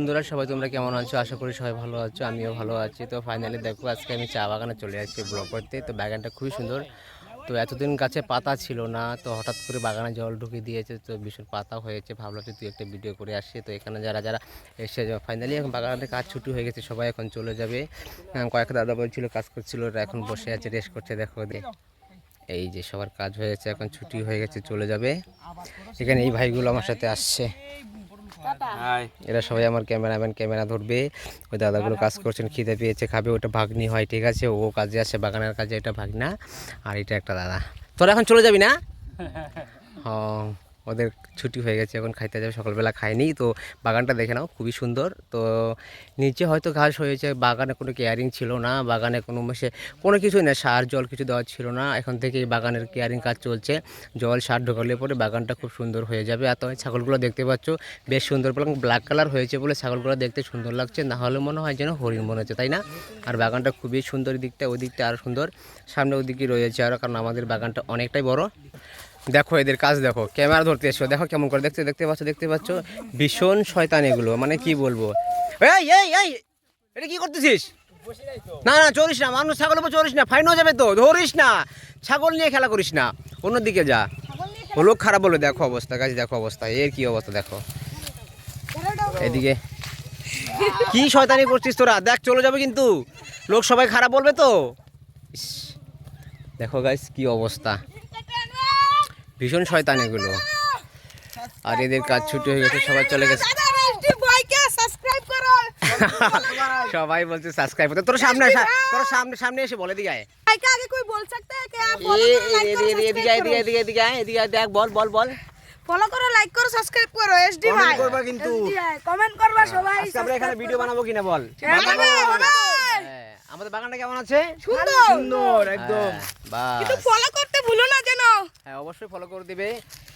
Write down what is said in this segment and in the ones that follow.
বন্ধুরা সবাই তোমরা কেমন আছো? আশা করি সবাই ভালো আছো, আমিও ভালো আছি। তো ফাইনালি দেখো আজকে আমি চা বাগানে চলে আসছি ব্লগ করতে। তো বাগানটা খুবই সুন্দর। তো এতদিন গাছে পাতা ছিল না, তো হঠাৎ করে বাগানে জল ঢুকিয়ে দিয়েছে, তো ভীষণ পাতা হয়েছে। ভাবলাম যে তুই একটা ভিডিও করে আসছি। তো এখানে যারা যারা এসে ফাইনালি এখন বাগানের কাজ ছুটি হয়ে গেছে, সবাই এখন চলে যাবে। কয়েক দাদা বলছিল কাজ করছিল, ওরা এখন বসে আছে, রেস্ট করছে। দেখো এই যে সবার কাজ হয়েছে, এখন ছুটি হয়ে গেছে, চলে যাবে। এখানে এই ভাইগুলো আমার সাথে আসছে, এরা সবাই আমার ক্যামেরাম্যান, ক্যামেরা ধরবে। ওই দাদাগুলো কাজ করছেন, খিদে পেয়েছে, খাবে। ওটা ভাগ্নি হয়, ঠিক আছে, ও কাজে আসে বাগানের কাজে, এটা ভাগনা, আর এটা একটা দাদা। তোরা এখন চলে যাবি না? হ্যাঁ, ওদের ছুটি হয়ে গেছে, এখন খাইতে যাবে। সকালবেলা খায়নি। তো বাগানটা দেখে নাও, খুবই সুন্দর। তো নিচে হয়তো ঘাস হয়েছে, বাগানে কোনো কেয়ারিং ছিল না, বাগানে কোনো কিছুই না, সার জল কিছু দেওয়া ছিল না। এখন থেকে এই বাগানের কেয়ারিং কাজ চলছে, জল সার ঢোকালে পরে বাগানটা খুব সুন্দর হয়ে যাবে। আর তো ছাগলগুলো দেখতে পাচ্ছ বেশ সুন্দর, ব্ল্যাক কালার হয়েছে বলে ছাগলগুলো দেখতে সুন্দর লাগছে, না হলে মনে হয় যেন হরিণ মনে হচ্ছে, তাই না? আর বাগানটা খুবই সুন্দর, দিকটা ওই দিকটা আরও সুন্দর, সামনে ওদিকে রয়েছে আরও, কারণ আমাদের বাগানটা অনেকটাই বড়। দেখো এদের কাজ, দেখো ক্যামেরা ধরতে এসো, দেখো কেমন করে দেখতে পাচ্ছ ভীষণ শয়তান এগুলো, মানে কি বলবো। এই এই এই এটা কি করতেছিস? না না, চড়িস না, মানুষ ছাগলের উপর চড়িস না, ফাইন হয়ে যাবে তো, ধরিস না, ছাগল নিয়ে খেলা করিস না, অন্যদিকে যা। ও লোক খারাপ বলে, দেখো অবস্থা গাছ, দেখো অবস্থা, এর কি অবস্থা দেখো। এদিকে কি শয়তানি করছিস তোরা, দেখ চলে যাবে কিন্তু, লোক সবাই খারাপ বলবে তো। দেখো গাইস কি অবস্থা, ভীষণ শয়তান এগুলো। আর এদের কাজ ছুটি হয়ে গেছে, সবাই চলে গেছে। সবাই বলছে সাবস্ক্রাইব করতে। তোর সামনে সামনে এসে বলে দিকে এদিকে দেখ, বল বল বল। ফলো করো, লাইক করো, সাবস্ক্রাইব করো। এসডি ভাই কমেন্ট করবা কিন্তু, কমেন্ট করবা সবাই। আমরা এখানে ভিডিও বানাবো কিনা বল। আমাদের বাগানটা কেমন আছে? সুন্দর একদম। বাস, কিন্তু ফলো করতে ভুলো না যেন। হ্যাঁ অবশ্যই ফলো করে দিবে।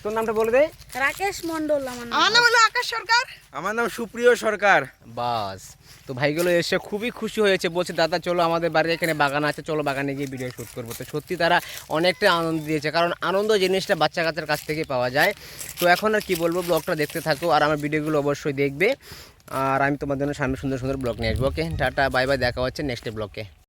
তোর নামটা বলে দে। রাকেশ মন্ডল আমার নাম হলো আকাশ সরকার। আমার নাম সুপ্রিয় সরকার। বাস, তো ভাইগুলো এসে খুবই খুশি হয়েছে, বলছে দাদা চলো আমাদের বাড়ির এখানে বাগান আছে, চলো বাগানে গিয়ে ভিডিও শ্যুট করবো। তো সত্যি তারা অনেকটা আনন্দ দিয়েছে, কারণ আনন্দ জিনিসটা বাচ্চা কাচ্চার কাছ থেকে পাওয়া যায়। তো এখন আর কি বলবো, ব্লগটা দেখতে থাকো আর আমার ভিডিওগুলো অবশ্যই দেখবে। আর আমি তোমার জন্য সামনে সুন্দর সুন্দর ব্লগ নিয়ে আসবো। ওকে, টাটা বাই বাই, দেখা হচ্ছে নেক্সট ব্লগে।